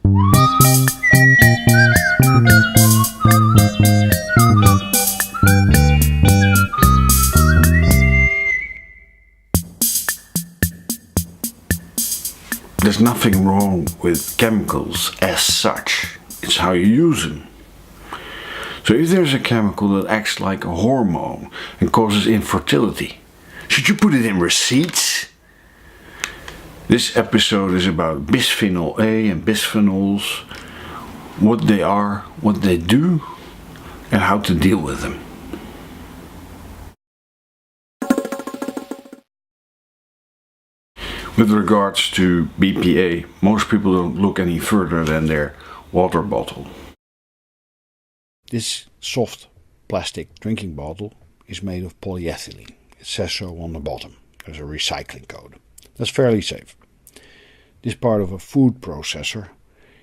There's nothing wrong with chemicals as such, it's how you use them. So if there's a chemical that acts like a hormone and causes infertility, should you put it in receipts? This episode is about bisphenol A and bisphenols, what they are, what they do, and how to deal with them. With regards to BPA, most people don't look any further than their water bottle. This soft plastic drinking bottle is made of polyethylene. It says so on the bottom. There's a recycling code. That's fairly safe. This part of a food processor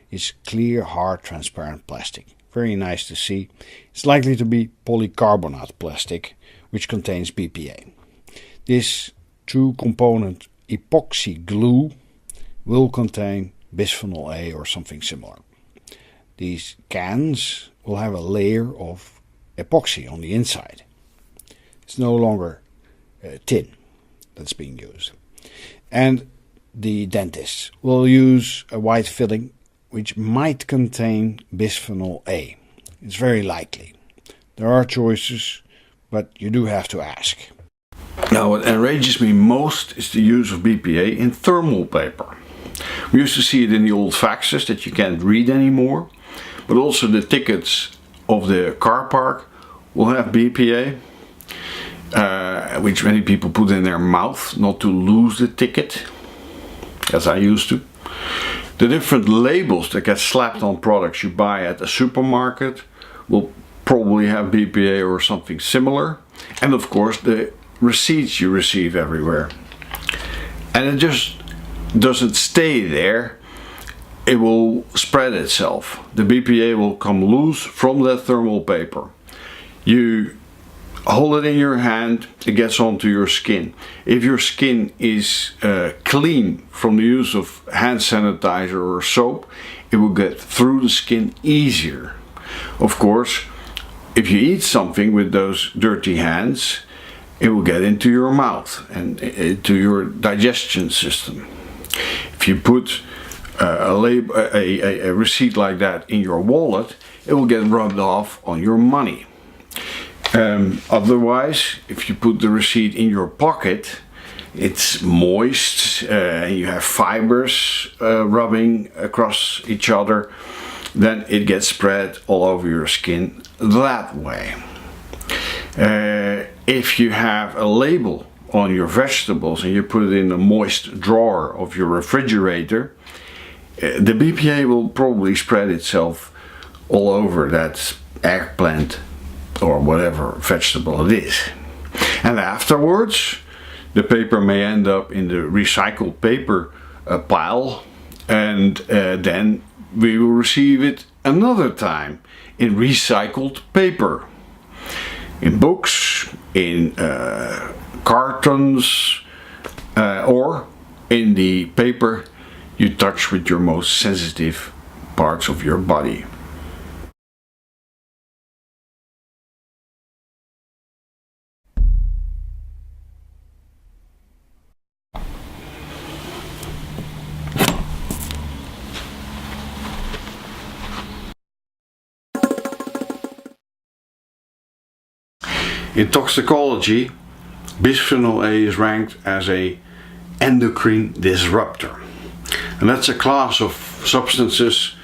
is clear, hard, transparent plastic. Very nice to see. It's likely to be polycarbonate plastic, which contains BPA. This two-component epoxy glue will contain bisphenol A or something similar. These cans will have a layer of epoxy on the inside. It's no longer tin that's being used. And the dentists will use a white filling which might contain bisphenol A. It's very likely. There are choices, but you do have to ask. Now, what enrages me most is the use of BPA in thermal paper. We used to see it in the old faxes that you can't read anymore, but also the tickets of the car park will have BPA, which many people put in their mouth not to lose the ticket, as I used to. The different labels that get slapped on products you buy at a supermarket will probably have BPA or something similar, and of course the receipts you receive everywhere. And it just doesn't stay there, it will spread itself. The BPA will come loose from that thermal paper. You hold it in your hand, it gets onto your skin. If your skin is clean from the use of hand sanitizer or soap, it will get through the skin easier. Of course, if you eat something with those dirty hands, it will get into your mouth and into your digestion system. If you put a receipt like that in your wallet, it will get rubbed off on your money. Otherwise, if you put the receipt in your pocket, it's moist, you have fibers rubbing across each other, then it gets spread all over your skin that way. If you have a label on your vegetables and you put it in a moist drawer of your refrigerator, the BPA will probably spread itself all over that eggplant or whatever vegetable it is. And afterwards, the paper may end up in the recycled paper pile, and then we will receive it another time in recycled paper. In books, in cartons, or in the paper you touch with your most sensitive parts of your body. In toxicology, Bisphenol A is ranked as a endocrine disruptor. And that's a class of substances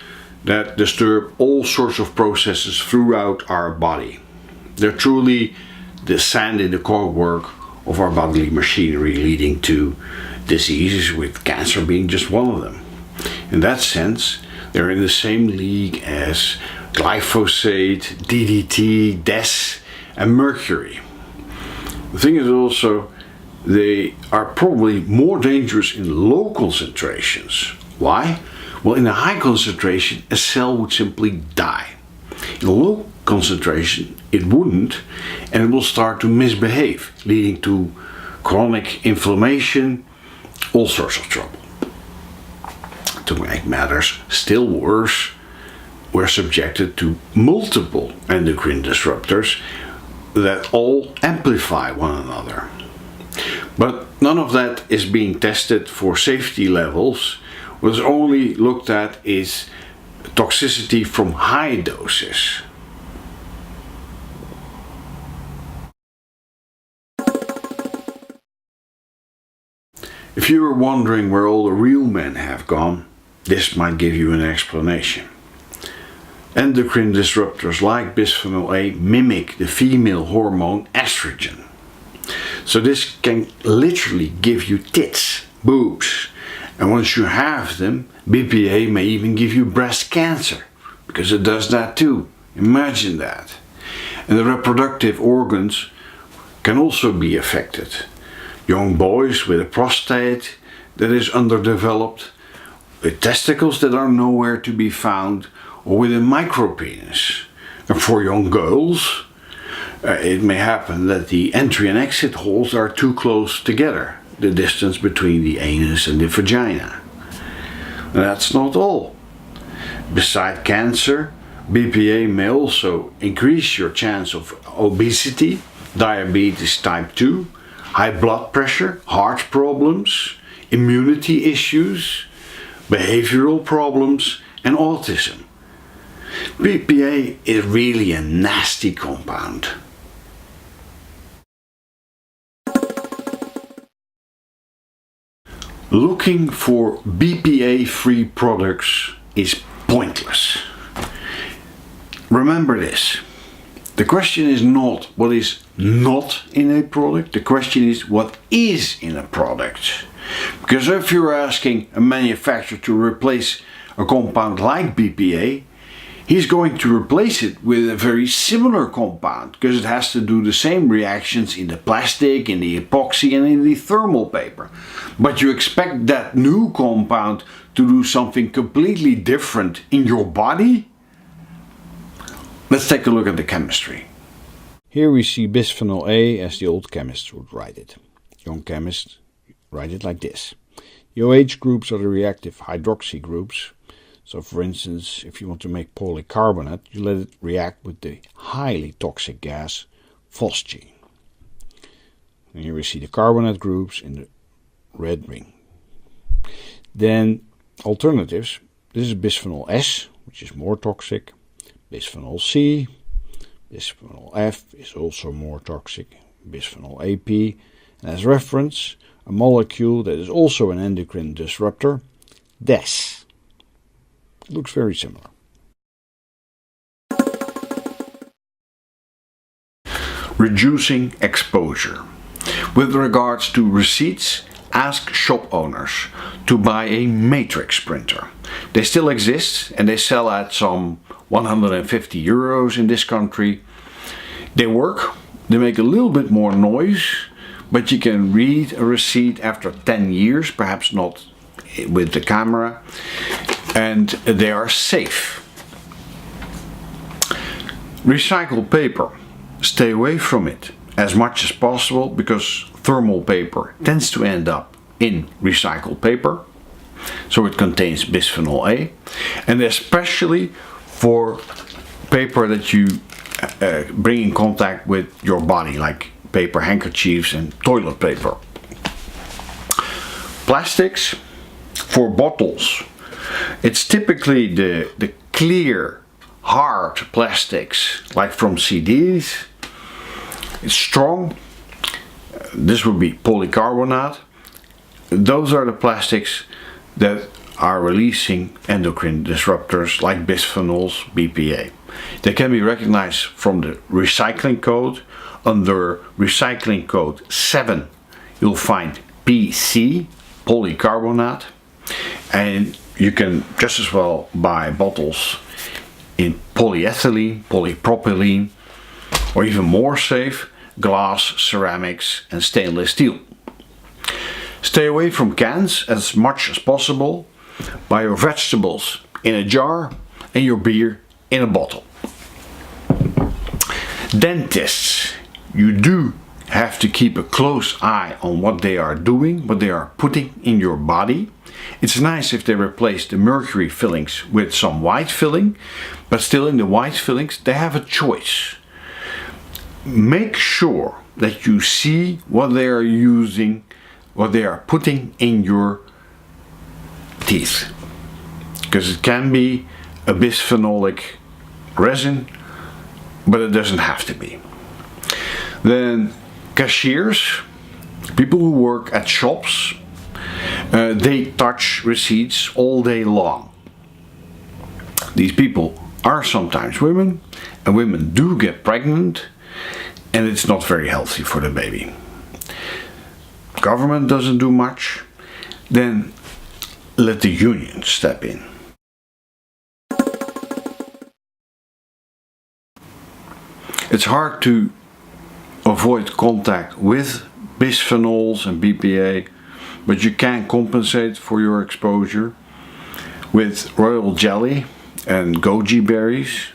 that disturb all sorts of processes throughout our body. They're truly the sand in the cogwork of our bodily machinery, leading to diseases, with cancer being just one of them. In that sense, they're in the same league as glyphosate, DDT, DES, and mercury. The thing is also, they are probably more dangerous in low concentrations. Why? Well, in a high concentration, a cell would simply die. In a low concentration, it wouldn't, and it will start to misbehave, leading to chronic inflammation, all sorts of trouble. to make matters still worse, we're subjected to multiple endocrine disruptors that all amplify one another. But none of that is being tested for safety levels. What's only looked at is toxicity from high doses. If you were wondering where all the real men have gone, this might give you an explanation. Endocrine disruptors like Bisphenol A mimic the female hormone estrogen. So this can literally give you tits, boobs, and once you have them, BPA may even give you breast cancer, because it does that too. Imagine that. And the reproductive organs can also be affected. Young boys with a prostate that is underdeveloped, with testicles that are nowhere to be found, or with a micropenis. And for young girls, it may happen that the entry and exit holes are too close together, the distance between the anus and the vagina. And that's not all. Beside cancer, BPA may also increase your chance of obesity, diabetes type 2, high blood pressure, heart problems, immunity issues, behavioral problems, and autism. BPA is really a nasty compound. Looking for BPA-free products is pointless. Remember this. The question is not what is not in a product, the question is what is in a product. Because if you're asking a manufacturer to replace a compound like BPA, he's going to replace it with a very similar compound, because it has to do the same reactions in the plastic, in the epoxy, and in the thermal paper. But you expect that new compound to do something completely different in your body? Let's take a look at the chemistry. Here we see bisphenol A as the old chemists would write it. Young chemists write it like this. The OH groups are the reactive hydroxy groups. So for instance, if you want to make polycarbonate, you let it react with the highly toxic gas phosgene. And here we see the carbonate groups in the red ring. Then alternatives, this is bisphenol S, which is more toxic. Bisphenol C, bisphenol F is also more toxic. Bisphenol AP, and as reference, a molecule that is also an endocrine disruptor, DES. Looks very similar. Reducing exposure. With regards to receipts, ask shop owners to buy a matrix printer. They still exist and they sell at some 150 euros in this country. They work, they make a little bit more noise, but you can read a receipt after 10 years, perhaps not with the camera, and they are safe. Recycled paper. Stay away from it as much as possible, because thermal paper tends to end up in recycled paper. So it contains bisphenol A, and especially for paper that you bring in contact with your body, like paper handkerchiefs and toilet paper. Plastics. For bottles, it's typically the clear, hard plastics, like from CDs. It's strong. This would be polycarbonate. Those are the plastics that are releasing endocrine disruptors like bisphenols, BPA. They can be recognized from the recycling code. Under recycling code 7, you'll find PC, polycarbonate. And you can just as well buy bottles in polyethylene, polypropylene, or even more safe, glass, ceramics, and stainless steel. Stay away from cans as much as possible. Buy your vegetables in a jar and your beer in a bottle. Dentists, you do have to keep a close eye on what they are doing, what they are putting in your body. It's nice if they replace the mercury fillings with some white filling, but still in the white fillings they have a choice. Make sure that you see what they are using, what they are putting in your teeth, because it can be a bisphenolic resin, but it doesn't have to be. Then cashiers, people who work at shops, they touch receipts all day long. These people are sometimes women, and women do get pregnant, and it's not very healthy for the baby. Government doesn't do much, then let the union step in. It's hard to avoid contact with bisphenols and BPA, but you can compensate for your exposure with royal jelly and goji berries,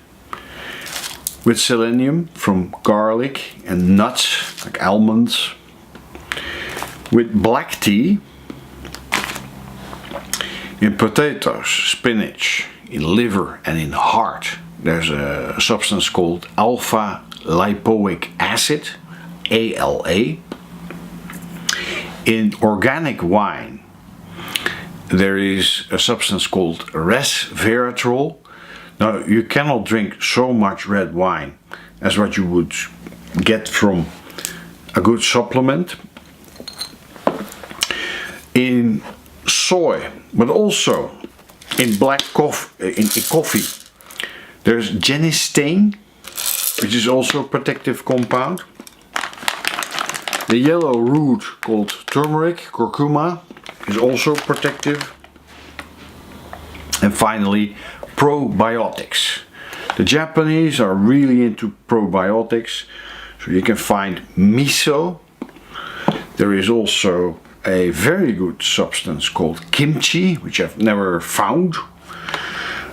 with selenium from garlic and nuts like almonds, with black tea, in potatoes, spinach, in liver and in heart. There's a substance called alpha-lipoic acid, ALA. In organic wine, there is a substance called Resveratrol. Now, you cannot drink so much red wine as what you would get from a good supplement. In soy, but also in black coffee, in coffee, there's genistein, which is also a protective compound. The yellow root called turmeric, curcuma, is also protective. And finally, probiotics. The Japanese are really into probiotics, so you can find miso. There is also a very good substance called kimchi, which I've never found.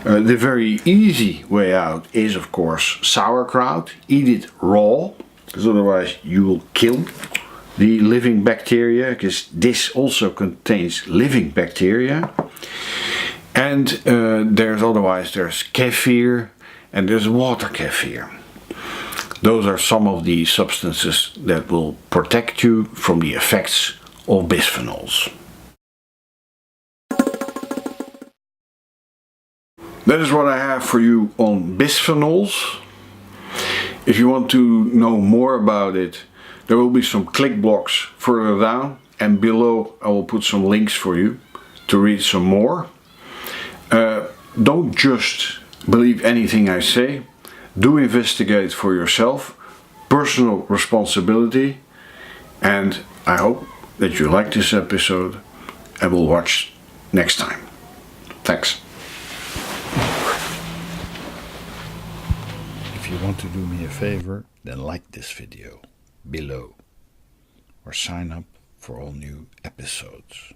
The very easy way out is, of course, sauerkraut. Eat it raw, because otherwise you will kill the living bacteria, because this also contains living bacteria. And there's kefir, and there's water kefir. Those are some of the substances that will protect you from the effects of bisphenols. That is what I have for you on bisphenols. If you want to know more about it, there will be some click blocks further down, and below I will put some links for you to read some more. Don't just believe anything I say. Do investigate for yourself. Personal responsibility. And I hope that you like this episode and will watch next time. Thanks. If you want to do me a favor, then like this video below or sign up for all new episodes.